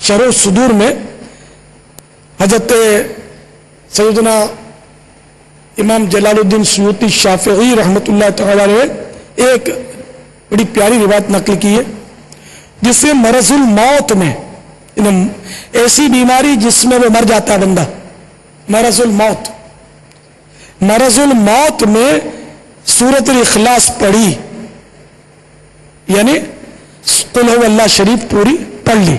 شرح صدور میں حضرت سیدنا امام جلال الدین سیوطی شافعی رحمت اللہ تعالی نے ایک بڑی پیاری روایت نقل کی ہے جس سے مرض الموت میں ایسی بیماری جس میں وہ مر جاتا ہے بندہ، مرض الموت میں سورۃ الاخلاص پڑھی، یعنی قل هو اللہ شریف پوری پڑھ لی،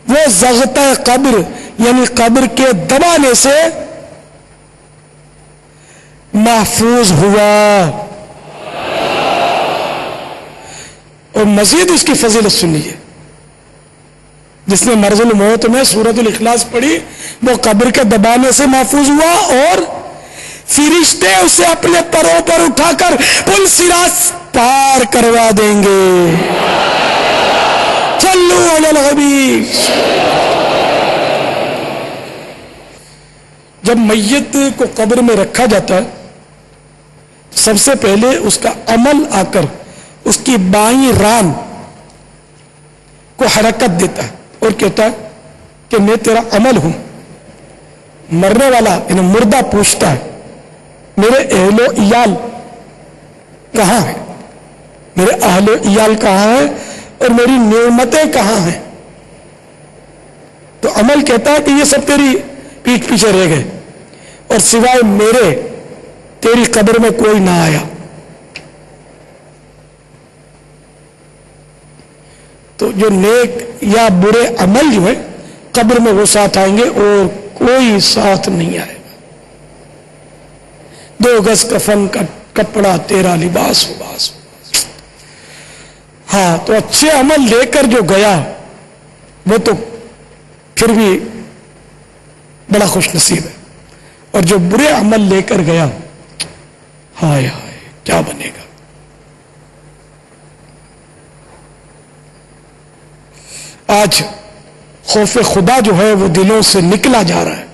وہ ضغطہ قبر یعنی قبر کے دبانے سے محفوظ ہوا۔ اور مزید اس کی فضیلت سنیے، جس نے مرض الموت میں سورۃ الاخلاص پڑھی وہ قبر کے دبانے سے محفوظ ہوا، اور فرشتے اسے اپنے پروں پر اٹھا کر پل صراط پار کروا دیں گے۔ صلو علی الحبیب۔ جب میت کو قبر میں رکھا جاتا ہے سب سے پہلے اس کا عمل آ کر اس کی بائیں ران کو حرکت دیتا ہے اور کہتا ہے کہ میں تیرا عمل ہوں۔ مرنے والا یعنی مردہ پوچھتا ہے میرے اہل و عیال کہاں ہیں، میرے اہل و عیال کہاں ہیں اور میری نعمتیں کہاں ہیں؟ تو عمل کہتا ہے کہ یہ سب تیری پیٹھ پیچھے رہ گئے اور سوائے میرے تیری قبر میں کوئی نہ آیا۔ تو جو نیک یا برے عمل جو ہے قبر میں وہ ساتھ آئیں گے اور کوئی ساتھ نہیں آئے گا۔ 2 گز کفن کا کپڑا تیرا لباس وباس۔ ہاں تو اچھے عمل لے کر جو گیا وہ تو پھر بھی بڑا خوش نصیب ہے، اور جو برے عمل لے کر گیا ہائے ہائے کیا بنے گا۔ آج خوف خدا جو ہے وہ دلوں سے نکلا جا رہا ہے،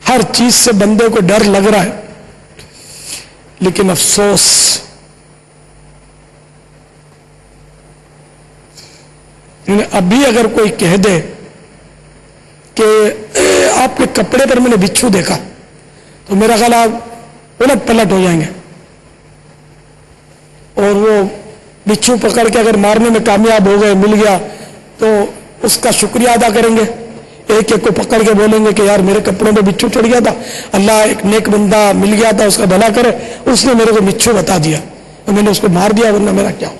ہر چیز سے بندے کو ڈر لگ رہا ہے، لیکن افسوس ابھی اگر کوئی کہہ دے کہ آپ کے کپڑے پر میں نے بچھو دیکھا تو میرا خیال آپ الٹ پلٹ ہو جائیں گے، اور وہ بچھو پکڑ کے اگر مارنے میں کامیاب ہو گئے مل گیا تو اس کا شکریہ ادا کریں گے، ایک ایک کو پکڑ کے بولیں گے کہ یار میرے کپڑوں پہ بچھو چڑھ گیا تھا، اللہ ایک نیک بندہ مل گیا تھا اس کا بھلا کرے، اس نے میرے کو بچھو بتا دیا اور میں نے اس کو مار دیا ورنہ میرا کیا ہوتا۔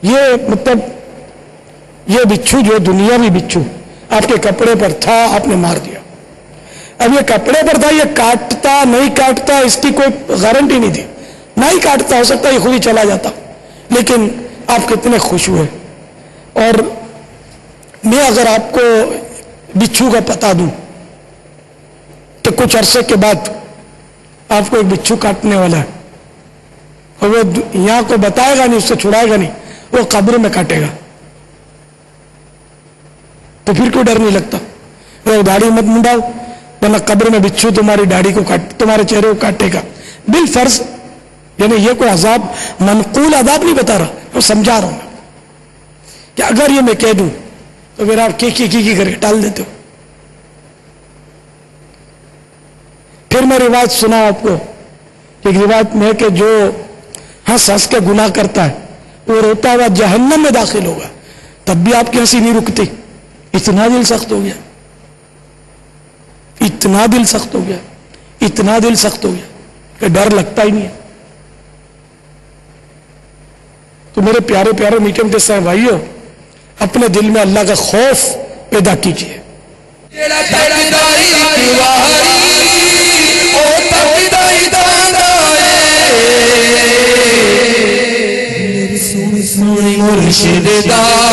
یہ مطلب یہ بچھو جو دنیاوی بچھو آپ کے کپڑے پر تھا آپ نے مار دیا، اب یہ کپڑے پر تھا، یہ کاٹتا نہیں کاٹتا اس کی کوئی گارنٹی نہیں تھی، نہ ہی کاٹتا، ہو سکتا ہے یہ خود ہی چلا جاتا، لیکن آپ کتنے خوش ہوئے۔ اور میں اگر آپ کو بچھو کا پتا دوں تو کچھ عرصے کے بعد آپ کو ایک بچھو کاٹنے والا ہے اور وہ یہاں کو بتائے گا نہیں، اس سے چھڑائے گا نہیں، وہ قبر میں کاٹے گا، تو پھر کوئی ڈر نہیں لگتا۔ وہ داڑھی مت منڈاؤ ورنہ قبر میں بچھو تمہاری داڑھی کو تمہارے چہرے کو کاٹے گا بالفرض، یعنی یہ کوئی عذاب منقول عذاب نہیں بتا رہا، وہ سمجھا رہا ہوں کہ اگر یہ میں کہہ دوں تو پھر آپ کی کر کے ٹال دیتے ہو۔ پھر میں روایت سنا آپ کو، ایک روایت میں کہ جو ہنس ہنس کے گناہ کرتا ہے وہ روتا ہوا جہنم میں داخل ہوگا، تب بھی آپ کی ہنسی نہیں رکتی، اتنا دل سخت ہو گیا، اتنا دل سخت ہو گیا، اتنا دل سخت ہو گیا کہ ڈر لگتا ہی نہیں ہے۔ تو میرے پیارے پیارے میٹھے میٹھے صاحب بھائیو، اپنے دل میں اللہ کا خوف پیدا کیجیے۔ مرشد دا